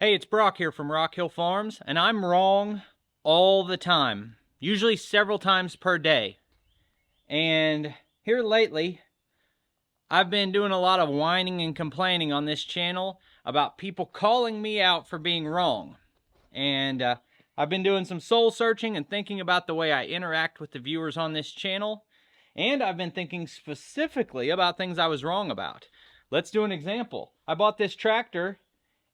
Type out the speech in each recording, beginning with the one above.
Hey, it's Brock here from Rock Hill Farms, and I'm wrong all the time, usually several times per day. And here lately, I've been doing a lot of whining and complaining on this channel about people calling me out for being wrong. And I've been doing some soul searching and thinking about the way I interact with the viewers on this channel. And I've been thinking specifically about things I was wrong about. Let's do an example. I bought this tractor,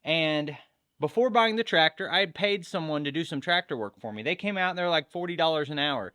and before buying the tractor, I had paid someone to do some tractor work for me. They came out and they're like $40 an hour.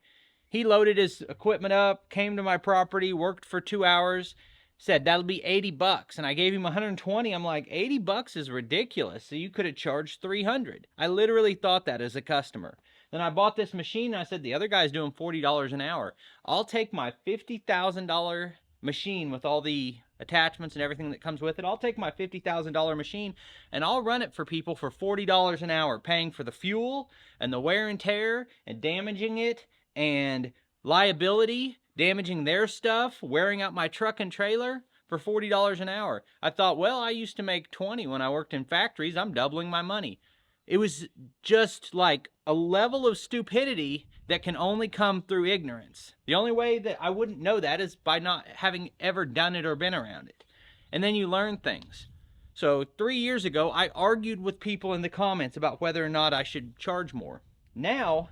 He loaded his equipment up, came to my property, worked for 2 hours, said that'll be 80 bucks. And I gave him 120. I'm like, 80 bucks is ridiculous. So you could have charged 300. I literally thought that as a customer. Then I bought this machine and I said, the other guy's doing $40 an hour. I'll take my $50,000 machine with all the attachments and everything that comes with it. I'll take my $50,000 machine and I'll run it for people for $40 an hour, paying for the fuel and the wear and tear and damaging it and liability, damaging their stuff, wearing out my truck and trailer for $40 an hour. I thought, well, I used to make 20 when I worked in factories. I'm doubling my money. It was just like a level of stupidity that can only come through ignorance. The only way that I wouldn't know that is by not having ever done it or been around it. And then you learn things. So 3 years ago, I argued with people in the comments about whether or not I should charge more. Now,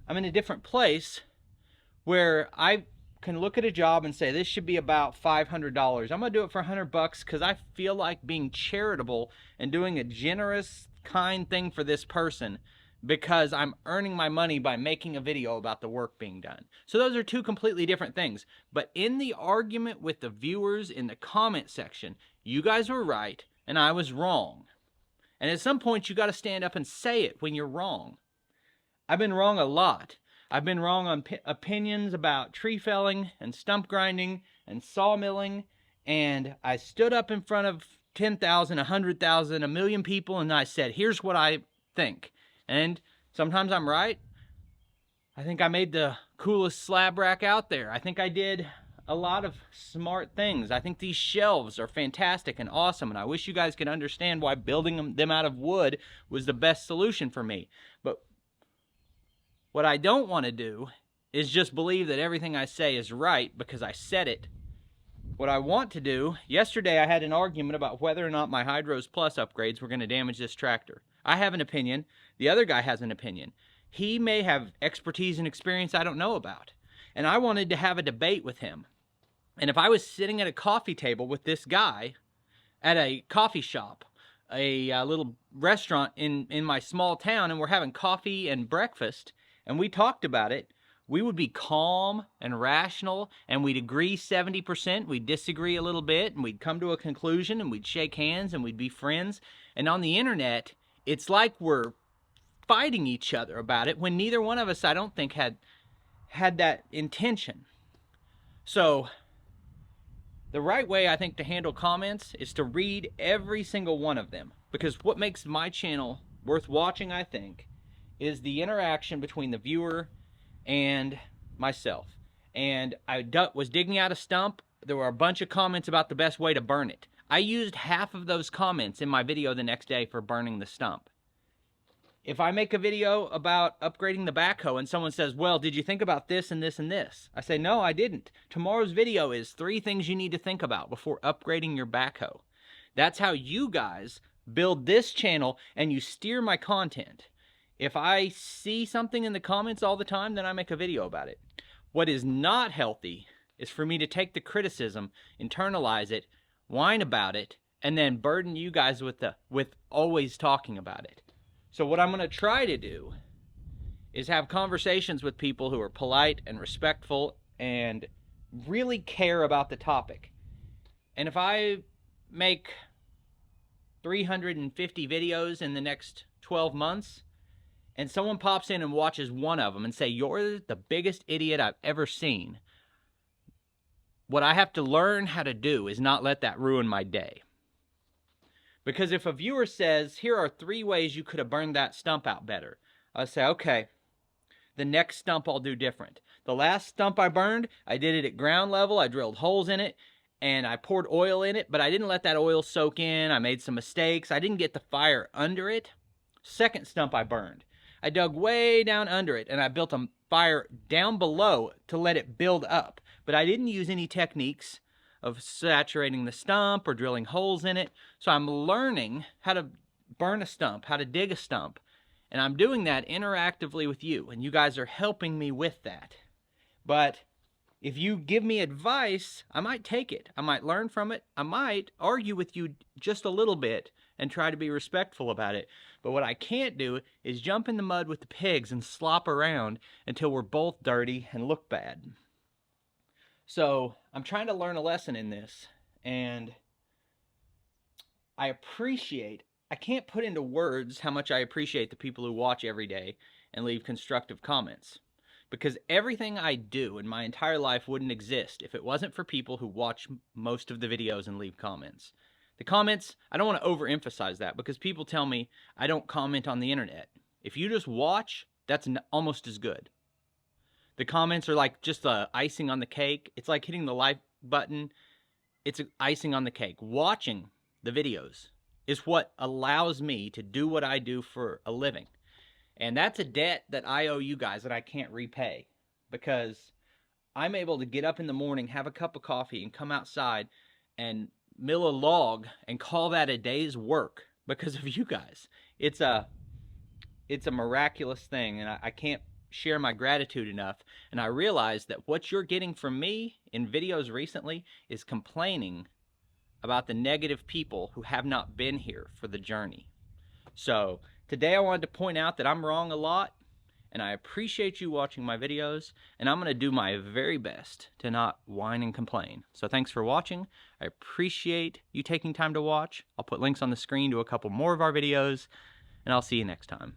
I'm in a different place where I can look at a job and say, this should be about $500. I'm gonna do it for $100 because I feel like being charitable and doing a generous, kind thing for this person, because I'm earning my money by making a video about the work being done. So those are two completely different things. But in the argument with the viewers in the comment section, you guys were right and I was wrong. And at some point you got to stand up and say it when you're wrong. I've been wrong a lot. I've been wrong on opinions about tree felling and stump grinding and sawmilling, and I stood up in front of 10,000, 100,000, a million people, and I said, here's what I think. And sometimes I'm right. I think I made the coolest slab rack out there. I think I did a lot of smart things. I think these shelves are fantastic and awesome, and I wish you guys could understand why building them out of wood was the best solution for me. But what I don't want to do is just believe that everything I say is right because I said it. What I want to do, yesterday I had an argument about whether or not my Hydros Plus upgrades were going to damage this tractor. I have an opinion. The other guy has an opinion. He may have expertise and experience I don't know about. And I wanted to have a debate with him. And if I was sitting at a coffee table with this guy at a coffee shop, a little restaurant in my small town, and we're having coffee and breakfast, and we talked about it, we would be calm and rational, and we'd agree 70%, we'd disagree a little bit, and we'd come to a conclusion, and we'd shake hands, and we'd be friends. And on the internet, it's like we're fighting each other about it, when neither one of us, I don't think, had that intention. So the right way, I think, to handle comments is to read every single one of them. Because what makes my channel worth watching, I think, is the interaction between the viewer and myself. And I was digging out a stump. There were a bunch of comments about the best way to burn it. I used half of those comments in my video the next day for burning the stump. If I make a video about upgrading the backhoe and someone says, well, did you think about this and this and this? I say, no, I didn't. Tomorrow's video is 3 things you need to think about before upgrading your backhoe. That's how you guys build this channel and you steer my content. If I see something in the comments all the time, then I make a video about it. What is not healthy is for me to take the criticism, internalize it, whine about it, and then burden you guys with always talking about it. So what I'm going to try to do is have conversations with people who are polite and respectful and really care about the topic. And if I make 350 videos in the next 12 months, and someone pops in and watches one of them and say, you're the biggest idiot I've ever seen, what I have to learn how to do is not let that ruin my day. Because if a viewer says, here are 3 ways you could have burned that stump out better, I'll say, okay, the next stump I'll do different. The last stump I burned, I did it at ground level, I drilled holes in it, and I poured oil in it, but I didn't let that oil soak in. I made some mistakes. I didn't get the fire under it. Second stump I burned. I dug way down under it, and I built a fire down below to let it build up. But I didn't use any techniques of saturating the stump or drilling holes in it. So I'm learning how to burn a stump, how to dig a stump. And I'm doing that interactively with you, and you guys are helping me with that. But if you give me advice, I might take it. I might learn from it. I might argue with you just a little bit and try to be respectful about it. But what I can't do is jump in the mud with the pigs and slop around until we're both dirty and look bad. So I'm trying to learn a lesson in this, and I can't put into words how much I appreciate the people who watch every day and leave constructive comments. Because everything I do in my entire life wouldn't exist if it wasn't for people who watch most of the videos and leave comments. The comments, I don't want to overemphasize that because people tell me I don't comment on the internet. If you just watch, that's almost as good. The comments are like just the icing on the cake. It's like hitting the like button. It's icing on the cake. Watching the videos is what allows me to do what I do for a living. And that's a debt that I owe you guys that I can't repay, because I'm able to get up in the morning, have a cup of coffee, and come outside and mill a log and call that a day's work because of you guys. It's a miraculous thing, and I can't share my gratitude enough. And I realize that what you're getting from me in videos recently is complaining about the negative people who have not been here for the journey. So today I wanted to point out that I'm wrong a lot, and I appreciate you watching my videos, and I'm going to do my very best to not whine and complain. So thanks for watching. I appreciate you taking time to watch. I'll put links on the screen to a couple more of our videos, and I'll see you next time.